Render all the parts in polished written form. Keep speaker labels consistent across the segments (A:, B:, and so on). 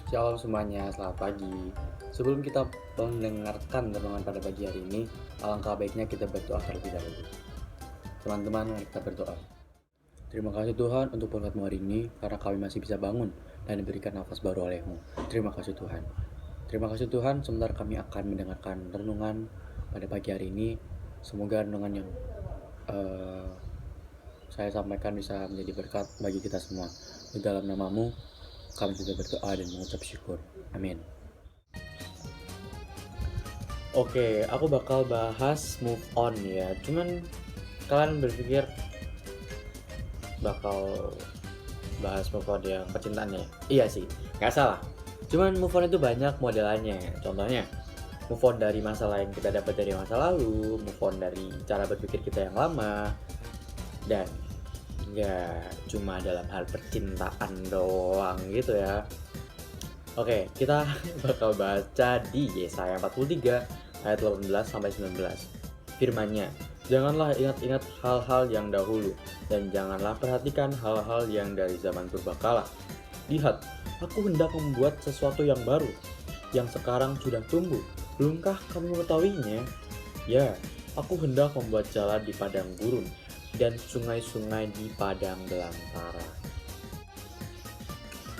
A: Shalom semuanya, selamat pagi. Sebelum kita mendengarkan renungan pada pagi hari ini, alangkah baiknya kita berdoa terlebih dahulu. Teman-teman, mari kita berdoa. Terima kasih Tuhan untuk berkatmu hari ini, karena kami masih bisa bangun dan diberikan nafas baru oleh-Mu. Terima kasih Tuhan. Terima kasih Tuhan, sebentar kami akan mendengarkan renungan pada pagi hari ini. Semoga renungan yang saya sampaikan bisa menjadi berkat bagi kita semua. Di dalam nama-Mu, kami sudah berdoa dan mengucap syukur. Amin. Oke, aku bakal bahas move on ya. Cuman kalian berpikir bakal bahas move on yang percintaan ya? Iya sih, nggak salah. Cuman move on itu banyak modelannya. Contohnya, move on dari masalah yang kita dapat dari masa lalu, move on dari cara berpikir kita yang lama, dan nggak cuma dalam hal percintaan doang gitu ya. Oke, kita bakal baca di Yesaya 43 ayat 18 sampai 19. Firman-Nya, "Janganlah ingat-ingat hal-hal yang dahulu, dan janganlah perhatikan hal-hal yang dari zaman purbakala. Lihat, aku hendak membuat sesuatu yang baru, yang sekarang sudah tumbuh. Belumkah kamu mengetahuinya? Ya, aku hendak membuat jalan di padang gurun, dan sungai-sungai di padang belantara."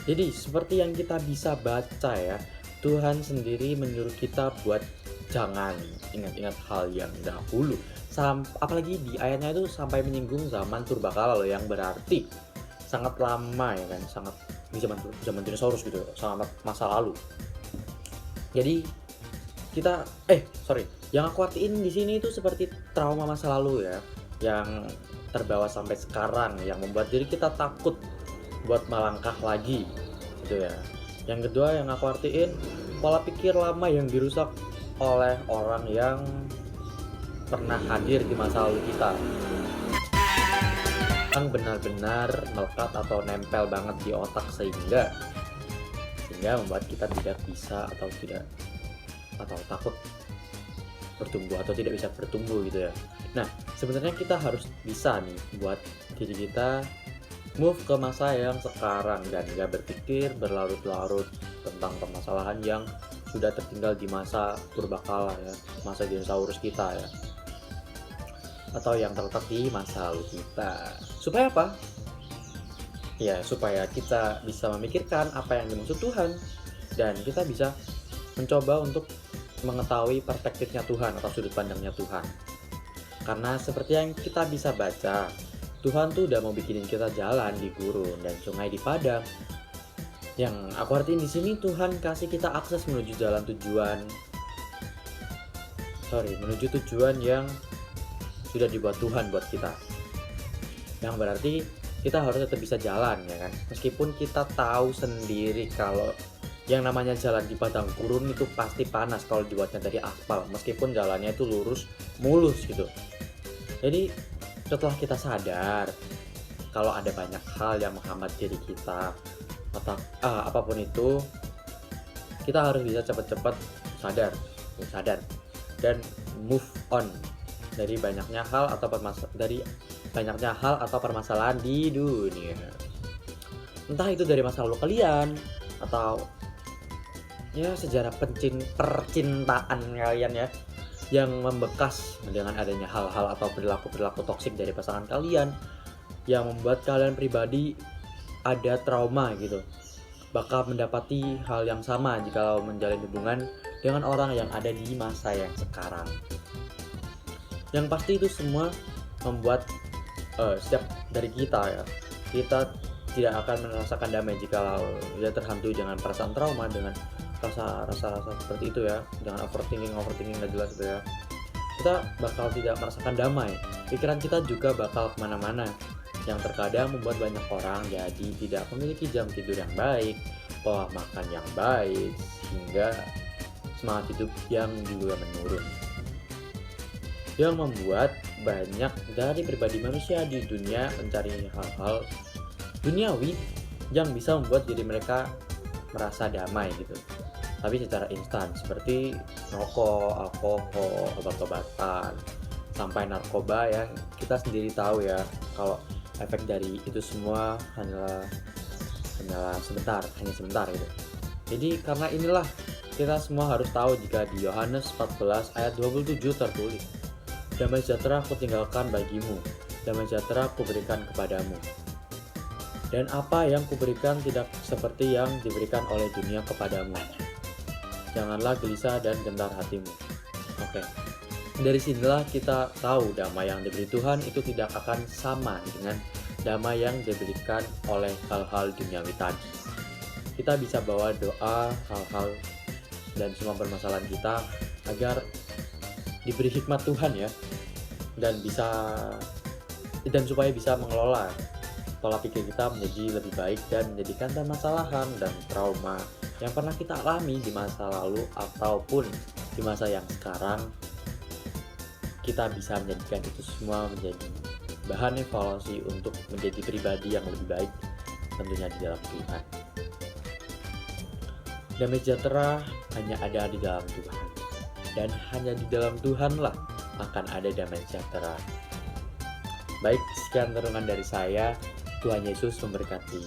A: Jadi seperti yang kita bisa baca ya, Tuhan sendiri menyuruh kita buat jangan ingat-ingat hal yang dahulu. Apalagi di ayatnya itu sampai menyinggung zaman purbakala loh, yang berarti sangat lama ya kan, sangat di zaman dinosaurus gitu, sangat masa lalu. Jadi kita yang aku artiin di sini itu seperti trauma masa lalu ya, yang terbawa sampai sekarang, yang membuat diri kita takut buat melangkah lagi gitu ya. Yang kedua yang aku artiin, pola pikir lama yang dirusak oleh orang yang pernah hadir di masa lalu kita, yang benar-benar melekat atau nempel banget di otak sehingga membuat kita tidak bisa atau takut bertumbuh atau tidak bisa bertumbuh gitu ya. Nah, sebenarnya kita harus bisa nih buat diri kita move ke masa yang sekarang dan gak berpikir berlarut-larut tentang permasalahan yang sudah tertinggal di masa purbakala ya, masa dinosaurus kita ya, atau yang terletak di masa lalu kita. Supaya apa? Ya, supaya kita bisa memikirkan apa yang dimaksud Tuhan, dan kita bisa mencoba untuk mengetahui perspektifnya Tuhan atau sudut pandangnya Tuhan. Karena seperti yang kita bisa baca, Tuhan tuh udah mau bikinin kita jalan di gurun dan sungai di padang. Yang aku artiin di sini, Tuhan kasih kita akses menuju tujuan yang sudah dibuat Tuhan buat kita. Yang berarti kita harus tetap bisa jalan ya kan. Meskipun kita tahu sendiri kalau yang namanya jalan di padang gurun itu pasti panas kalau dibuatnya dari aspal, meskipun jalannya itu lurus mulus gitu. Jadi setelah kita sadar kalau ada banyak hal yang menghambat diri kita atau apapun itu, kita harus bisa cepat-cepat sadar dan move on dari banyaknya hal atau permasalahan di dunia. Entah itu dari masa lalu kalian atau ya sejarah percintaan kalian ya, yang membekas dengan adanya hal-hal atau perilaku toksik dari pasangan kalian yang membuat kalian pribadi ada trauma gitu, bakal mendapati hal yang sama jika menjalin hubungan dengan orang yang ada di masa yang sekarang. Yang pasti itu semua membuat setiap dari kita ya, kita tidak akan merasakan damai jika dia terhantui dengan perasaan trauma, dengan rasa-rasa seperti itu ya, dengan overthinking gak jelas gitu ya. Kita bakal tidak merasakan damai, pikiran kita juga bakal kemana-mana, yang terkadang membuat banyak orang jadi tidak memiliki jam tidur yang baik, pola makan yang baik, hingga semangat hidup yang juga menurun, yang membuat banyak dari pribadi manusia di dunia mencari hal-hal duniawi yang bisa membuat diri mereka merasa damai gitu, tapi secara instan, seperti rokok, alkohol, obat-obatan, sampai narkoba yang kita sendiri tahu ya kalau efek dari itu semua hanya sebentar gitu. Jadi karena inilah kita semua harus tahu jika di Yohanes 14 ayat 27 tertulis, "Damai sejahtera aku tinggalkan bagimu, damai sejahtera aku berikan kepadamu. Dan apa yang kuberikan tidak seperti yang diberikan oleh dunia kepadamu. Janganlah gelisah dan gentar hatimu." Oke. Dari sinilah kita tahu damai yang diberi Tuhan itu tidak akan sama dengan damai yang diberikan oleh hal-hal duniawi tadi. Kita bisa bawa doa, hal-hal dan semua permasalahan kita agar diberi hikmat Tuhan ya, dan supaya bisa mengelola pola pikir kita menjadi lebih baik dan menjadikan permasalahan dan trauma yang pernah kita alami di masa lalu ataupun di masa yang sekarang, kita bisa menjadikan itu semua menjadi bahan evaluasi untuk menjadi pribadi yang lebih baik tentunya di dalam Tuhan. Damai sejahtera hanya ada di dalam Tuhan, dan hanya di dalam Tuhanlah akan ada damai sejahtera. Baik, sekian renungan dari saya. Tuhan Yesus memberkati.